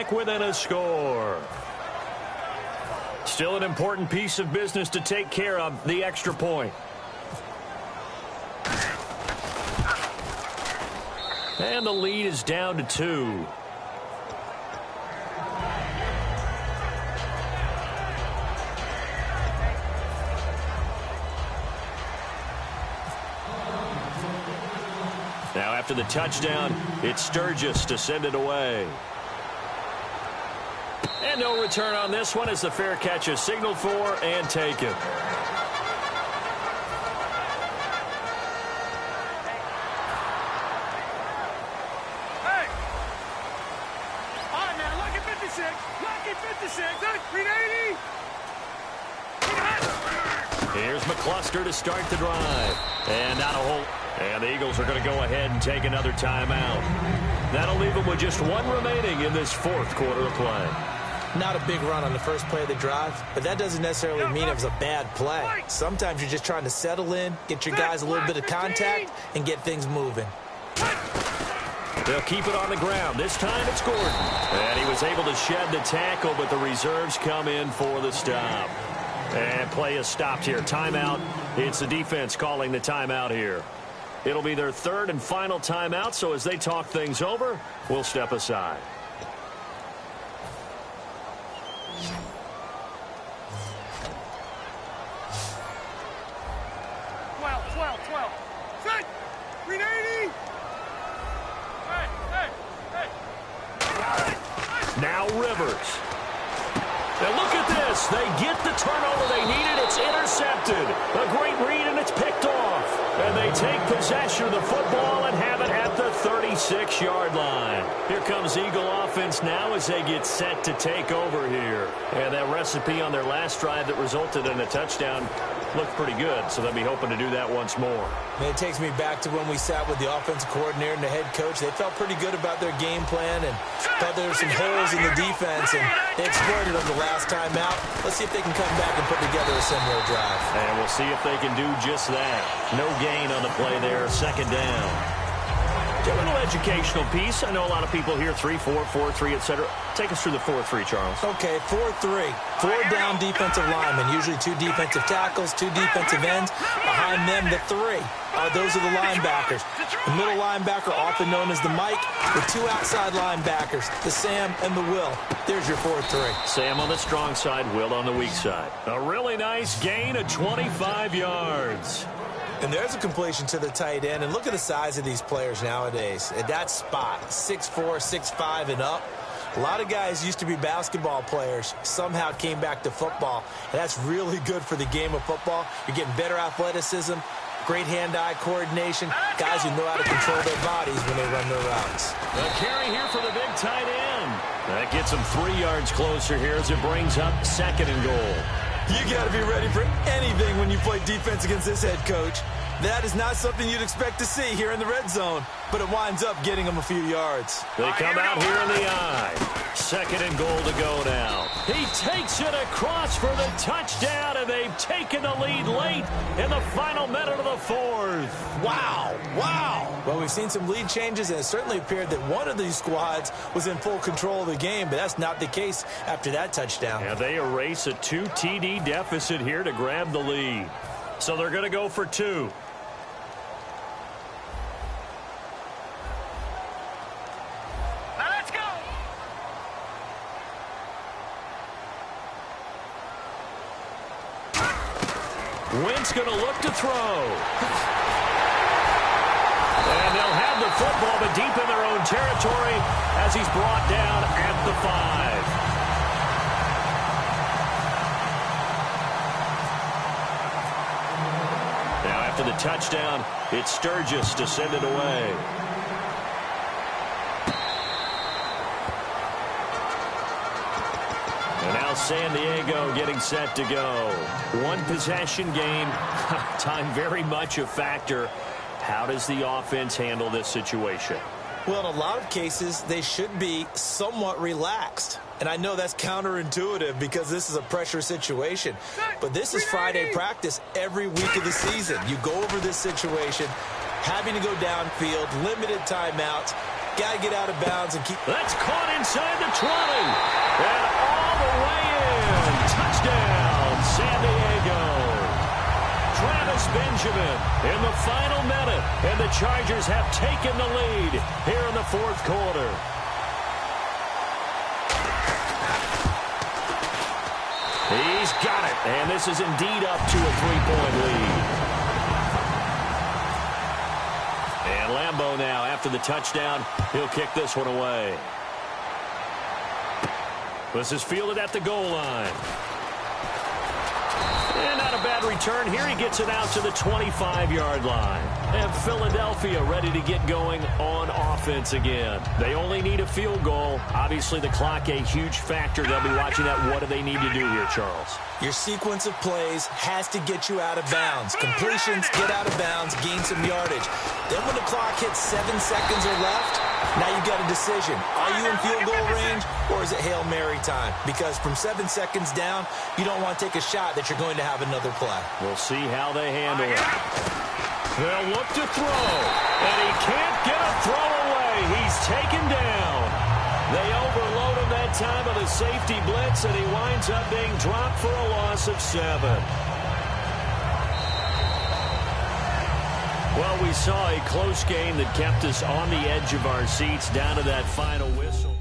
back within a score. Still an important piece of business to take care of, the extra point. And the lead is down to 2. Now after the touchdown, it's Sturgis to send it away. And no return on this one as the fair catch is signaled for and taken. Hey! All right, man, lucky 56. Lucky 56. 380. Here's McCluster to start the drive. And not a hole. And the Eagles are going to go ahead and take another timeout. That'll leave them with just one remaining in this fourth quarter of play. Not a big run on the first play of the drive, but that doesn't necessarily mean it was a bad play. Sometimes you're just trying to settle in, get your guys a little bit of contact, and get things moving. They'll keep it on the ground. This time it's Gordon. And he was able to shed the tackle, but the reserves come in for the stop. And play is stopped here. Timeout. It's the defense calling the timeout here. It'll be their third and final timeout, so as they talk things over, we'll step aside. 12. Set! 380! Hey! Now Rivers. Now look at this. They get the turnover they needed. It's intercepted. A great read, and it's picked off. And they take possession of the football and have it at the 36-yard line. Here comes Eagle offense now as they get set to take over here. And that recipe on their last drive that resulted in a touchdown looked pretty good, so they'll be hoping to do that once more. Man, it takes me back to when we sat with the offensive coordinator and the head coach. They felt pretty good about their game plan and thought there were some holes in the defense, and they exploited them the last time out. Let's see if they can come back and put together a similar drive. And we'll see if they can do just that. No gain on the play there, second down. A little educational piece. I know a lot of people hear 3-4, 4-3, etc. Take us through the 4-3, Charles. Okay, 4-3. 4 down defensive linemen, usually 2 defensive tackles, 2 defensive ends. Behind them, the 3. Those are the linebackers. The middle linebacker, often known as the Mike, with 2 outside linebackers, the Sam and the Will. There's your 4-3. Sam on the strong side, Will on the weak side. A really nice gain of 25 yards. And there's a completion to the tight end. And look at the size of these players nowadays. At that spot, 6'4", 6'5", and up. A lot of guys used to be basketball players, somehow came back to football. And that's really good for the game of football. You're getting better athleticism, great hand-eye coordination, guys who know how to control their bodies when they run their routes. A carry here for the big tight end. That gets them 3 yards closer here as it brings up second and goal. You got to be ready for anything when you play defense against this head coach. That is not something you'd expect to see here in the red zone, but it winds up getting them a few yards. They come out here in the eye. Second and goal to go now. He takes it across for the touchdown, and they've taken the lead late in the final minute of the fourth. Wow. Well, we've seen some lead changes, and it certainly appeared that one of these squads was in full control of the game, but that's not the case after that touchdown. Yeah, they erase a 2 TD deficit here to grab the lead. So they're going to go for 2. Wentz going to look to throw. And they'll have the football, but deep in their own territory as he's brought down at the 5. Now after the touchdown, it's Sturgis to send it away. And now San Diego getting set to go. One possession game. Time very much a factor. How does the offense handle this situation? Well, in a lot of cases, they should be somewhat relaxed. And I know that's counterintuitive because this is a pressure situation. But this is Friday practice every week of the season. You go over this situation, having to go downfield, limited timeouts. Got to get out of bounds and keep... That's caught inside the 20. And all the way in. Touchdown, San Diego. Travis Benjamin in the final minute. And the Chargers have taken the lead here in the fourth quarter. He's got it. And this is indeed up to a 3-point lead. And Lambeau now, after the touchdown, he'll kick this one away. This is fielded at the goal line. And not a bad return here. He gets it out to the 25-yard line. And Philadelphia ready to get going on offense again. They only need a field goal. Obviously, the clock a huge factor. They'll be watching that. What do they need to do here, Charles? Your sequence of plays has to get you out of bounds. Completions, get out of bounds, gain some yardage. Then when the clock hits 7 seconds or left, now you've got a decision. Are you in field goal range or is it Hail Mary time? Because from 7 seconds down, you don't want to take a shot that you're going to have another play. We'll see how they handle it. They'll look to throw, and he can't get a throw away. He's taken down. They overload him that time with a safety blitz, and he winds up being dropped for a loss of 7. Well, we saw a close game that kept us on the edge of our seats down to that final whistle.